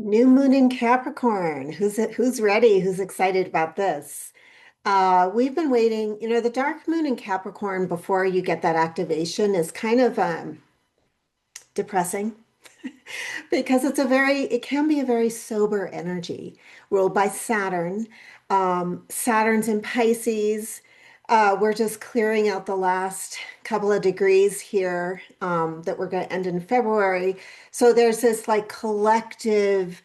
New moon in Capricorn. Who's ready? Who's excited about this? We've been waiting. The dark moon in Capricorn before you get that activation is kind of depressing because it can be a very sober energy ruled by Saturn. Saturn's in Pisces. We're just clearing out the last couple of degrees here that we're going to end in February. So there's this like collective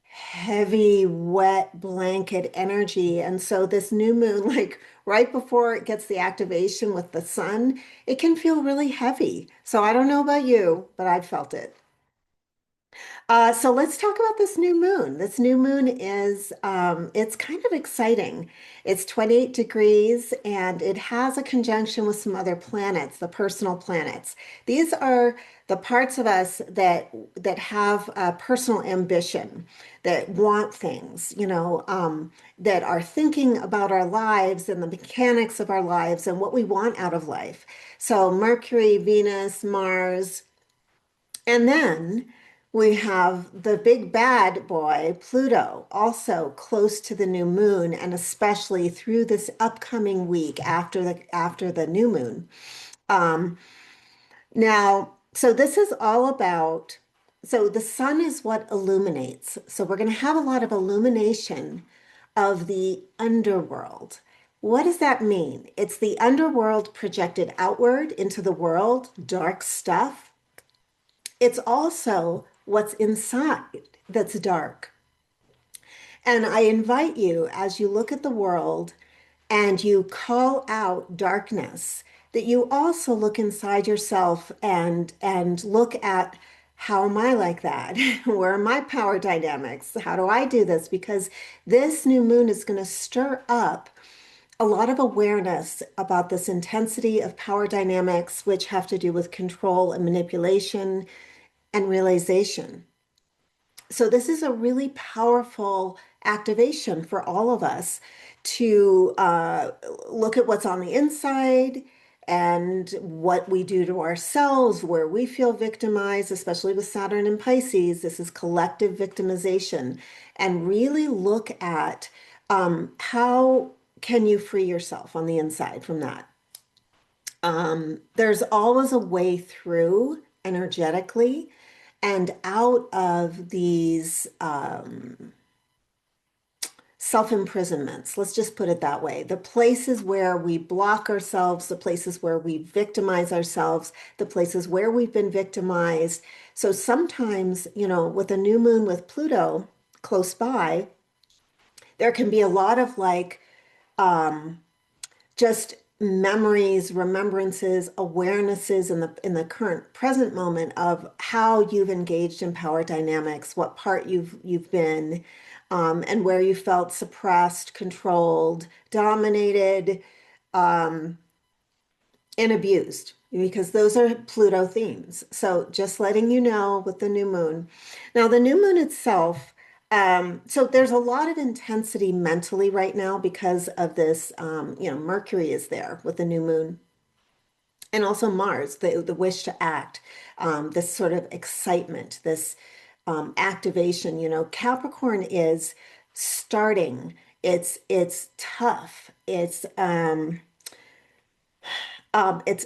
heavy, wet blanket energy. And so this new moon, like right before it gets the activation with the sun, it can feel really heavy. So I don't know about you, but I've felt it. So let's talk about this new moon. This new moon it's kind of exciting. It's 28 degrees and it has a conjunction with some other planets, the personal planets. These are the parts of us that have personal ambition, that want things, that are thinking about our lives and the mechanics of our lives and what we want out of life. So Mercury, Venus, Mars. And then we have the big bad boy, Pluto, also close to the new moon, and especially through this upcoming week after the new moon. Um, so this is all about, so the sun is what illuminates. So we're going to have a lot of illumination of the underworld. What does that mean? It's the underworld projected outward into the world, dark stuff. It's also what's inside that's dark. And I invite you, as you look at the world and you call out darkness, that you also look inside yourself and look at how am I like that? Where are my power dynamics? How do I do this? Because this new moon is going to stir up a lot of awareness about this intensity of power dynamics, which have to do with control and manipulation and realization. So this is a really powerful activation for all of us to look at what's on the inside and what we do to ourselves, where we feel victimized, especially with Saturn and Pisces. This is collective victimization, and really look at how can you free yourself on the inside from that. There's always a way through energetically and out of these self-imprisonments. Let's just put it that way. The places where we block ourselves, the places where we victimize ourselves, the places where we've been victimized. So sometimes, with a new moon with Pluto close by, there can be a lot of like just memories, remembrances, awarenesses in the current present moment of how you've engaged in power dynamics, what part you've been, and where you felt suppressed, controlled, dominated, and abused, because those are Pluto themes. So just letting you know with the new moon. Now, the new moon itself, so there's a lot of intensity mentally right now because of this, Mercury is there with the new moon. And also Mars, the wish to act, this sort of excitement, this activation. Capricorn is starting. It's tough. It's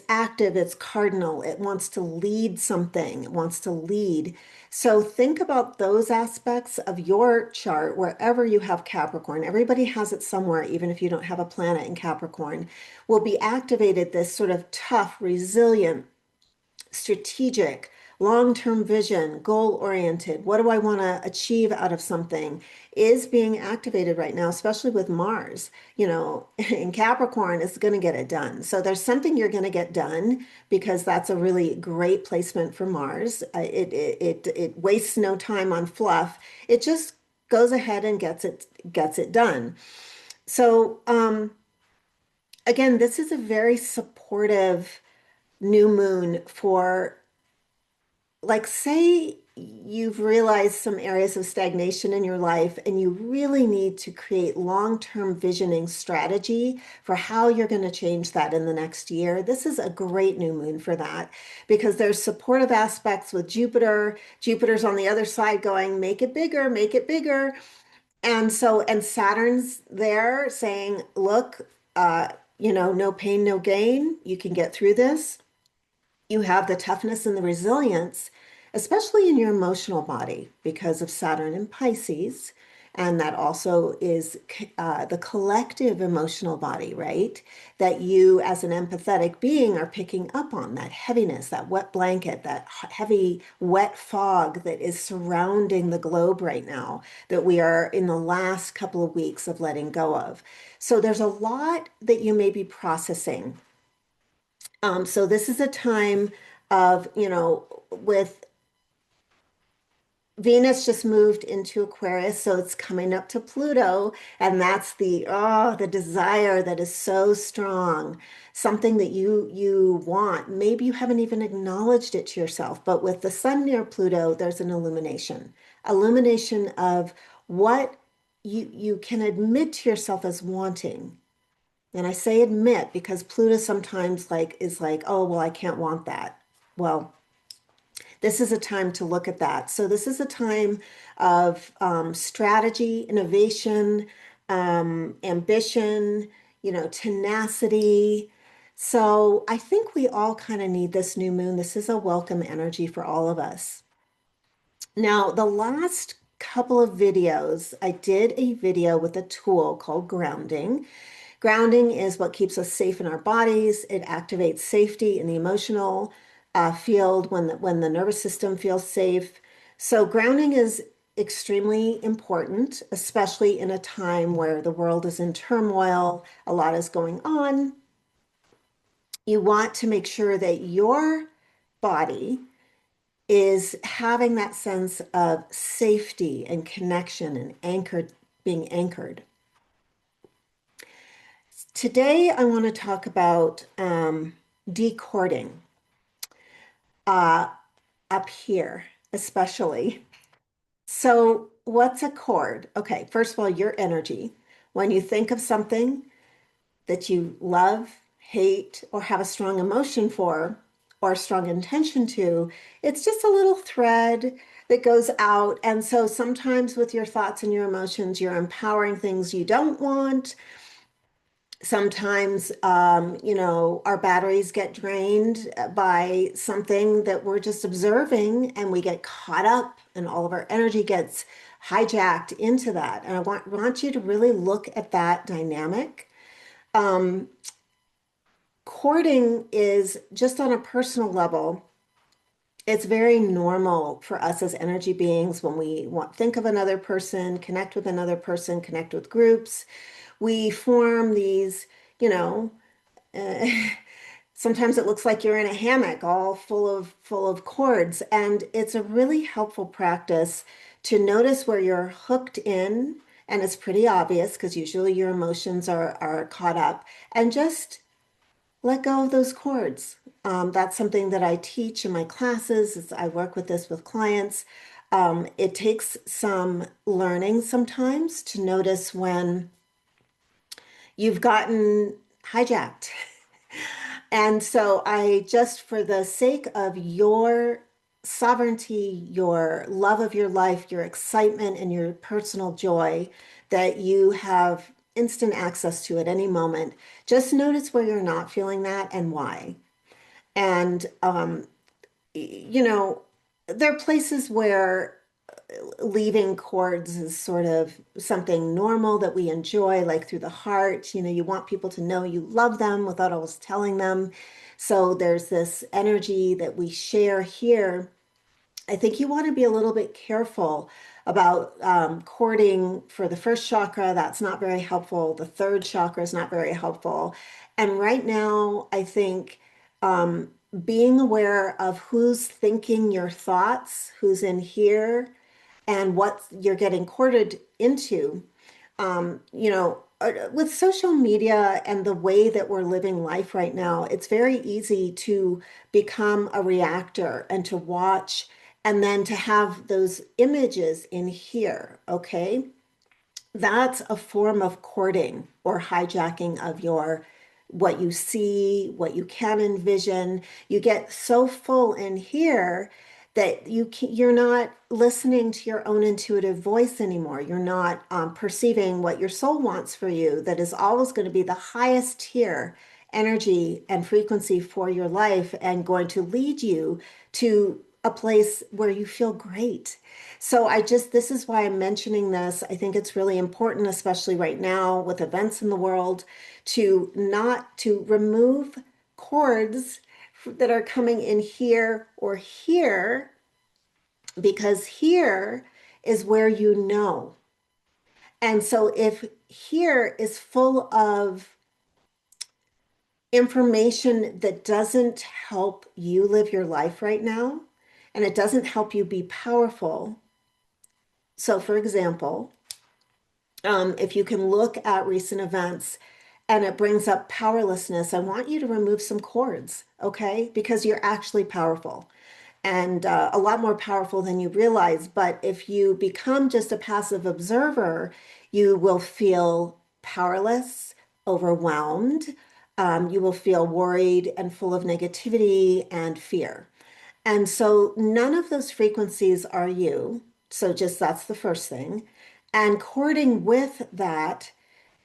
active, it's cardinal, it wants to lead something, it wants to lead. So think about those aspects of your chart wherever you have Capricorn. Everybody has it somewhere, even if you don't have a planet in Capricorn, will be activated this sort of tough, resilient, strategic, long-term vision, goal-oriented. What do I want to achieve out of something is being activated right now, especially with Mars. In Capricorn, it's going to get it done. So there's something you're going to get done because that's a really great placement for Mars. It wastes no time on fluff. It just goes ahead and gets it done. So again, this is a very supportive new moon for, like, say you've realized some areas of stagnation in your life, and you really need to create long-term visioning strategy for how you're going to change that in the next year. This is a great new moon for that because there's supportive aspects with Jupiter. Jupiter's on the other side going, make it bigger, make it bigger. And Saturn's there saying, look, no pain, no gain. You can get through this. You have the toughness and the resilience, especially in your emotional body because of Saturn in Pisces. And that also is the collective emotional body, right? That you, as an empathetic being, are picking up on that heaviness, that wet blanket, that heavy, wet fog that is surrounding the globe right now, that we are in the last couple of weeks of letting go of. So there's a lot that you may be processing. So this is a time of, with Venus just moved into Aquarius, so it's coming up to Pluto, and that's the desire that is so strong, something that you want. Maybe you haven't even acknowledged it to yourself, but with the sun near Pluto, there's an illumination of what you can admit to yourself as wanting. And I say admit because Pluto sometimes is like, oh, well, I can't want that. Well, this is a time to look at that. So this is a time of strategy, innovation, ambition, tenacity. So I think we all kind of need this new moon. This is a welcome energy for all of us. Now, the last couple of videos, I did a video with a tool called grounding. Grounding is what keeps us safe in our bodies. It activates safety in the emotional field when the nervous system feels safe. So grounding is extremely important, especially in a time where the world is in turmoil, a lot is going on. You want to make sure that your body is having that sense of safety and connection and being anchored. Today, I want to talk about decording uh, up here, especially. So, what's a cord? Okay, first of all, your energy. When you think of something that you love, hate, or have a strong emotion for, or a strong intention to, it's just a little thread that goes out. And so sometimes with your thoughts and your emotions, you're empowering things you don't want. Sometimes, our batteries get drained by something that we're just observing, and we get caught up, and all of our energy gets hijacked into that. And I want you to really look at that dynamic. Um, Courting is just on a personal level. It's very normal for us as energy beings when we think of another person, connect with another person, connect with groups. We form these, you know, uh, sometimes it looks like you're in a hammock all full of cords, and it's a really helpful practice to notice where you're hooked in, and it's pretty obvious because usually your emotions are caught up, and just let go of those cords. That's something that I teach in my classes. I work with this with clients. It takes some learning sometimes to notice when you've gotten hijacked. And so I just, for the sake of your sovereignty, your love of your life, your excitement, and your personal joy, that you have instant access to at any moment, just notice where you're not feeling that and why. And, you know, there are places where leaving cords is sort of something normal that we enjoy, like through the heart. You want people to know you love them without always telling them. So there's this energy that we share here. I think you want to be a little bit careful about courting for the first chakra. That's not very helpful. The third chakra is not very helpful. And right now, I think um, being aware of who's thinking your thoughts, who's in here, and what you're getting courted into. With social media and the way that we're living life right now, it's very easy to become a reactor and to watch and then to have those images in here, okay? That's a form of courting or hijacking of your what you see, what you can envision. You get so full in here that you're not listening to your own intuitive voice anymore. You're not perceiving what your soul wants for you, that is always going to be the highest tier energy and frequency for your life and going to lead you to a place where you feel great. So this is why I'm mentioning this. I think it's really important, especially right now with events in the world, to remove cords that are coming in here or here, because here is where you know. And so if here is full of information that doesn't help you live your life right now, and it doesn't help you be powerful. So, for example, if you can look at recent events and it brings up powerlessness, I want you to remove some cords, okay? Because you're actually powerful and a lot more powerful than you realize. But if you become just a passive observer, you will feel powerless, overwhelmed. You will feel worried and full of negativity and fear. And so none of those frequencies are you. So just that's the first thing. And courting with that,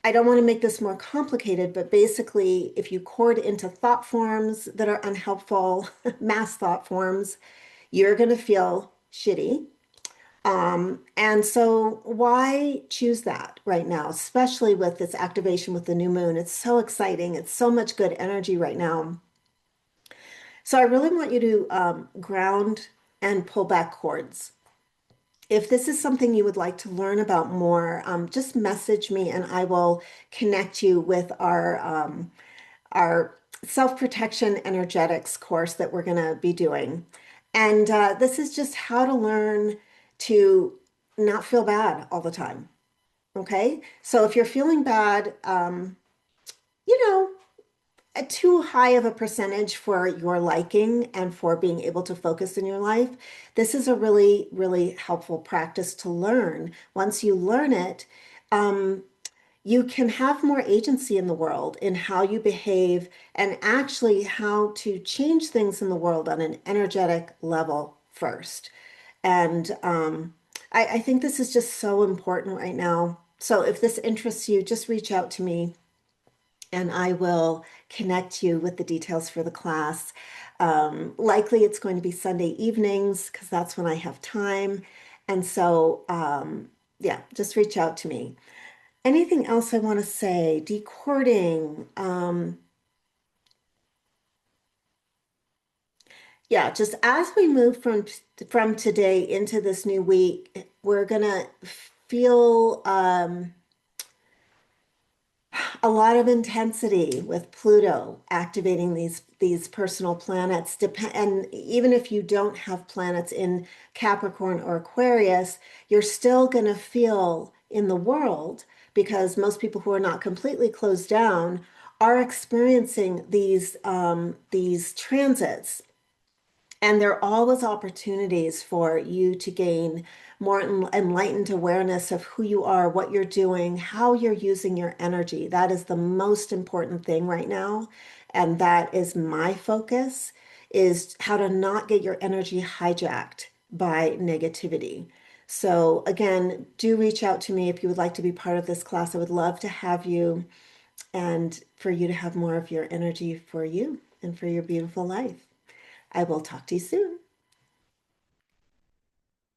I don't want to make this more complicated, but basically, if you court into thought forms that are unhelpful, mass thought forms, you're going to feel shitty. And so why choose that right now, especially with this activation with the new moon? It's so exciting. It's so much good energy right now. So I really want you to ground and pull back cords. If this is something you would like to learn about more, just message me and I will connect you with our self-protection energetics course that we're going to be doing. And this is just how to learn to not feel bad all the time. Okay. So if you're feeling bad, you know, too high of a percentage for your liking and for being able to focus in your life, this is a really, really helpful practice to learn. Once you learn it, you can have more agency in the world in how you behave and actually how to change things in the world on an energetic level first. And I think this is just so important right now. So if this interests you, just reach out to me and I will connect you with the details for the class. Likely it's going to be Sunday evenings because that's when I have time. And so, yeah, just reach out to me. Anything else I want to say? Decording. Yeah, just as we move from today into this new week, we're gonna feel a lot of intensity with Pluto activating these personal planets. And even if you don't have planets in Capricorn or Aquarius, you're still going to feel in the world, because most people who are not completely closed down are experiencing these transits, and there are always opportunities for you to gain more enlightened awareness of who you are, what you're doing, how you're using your energy. That is the most important thing right now. And that is my focus, is how to not get your energy hijacked by negativity. So again, do reach out to me if you would like to be part of this class. I would love to have you and for you to have more of your energy for you and for your beautiful life. I will talk to you soon.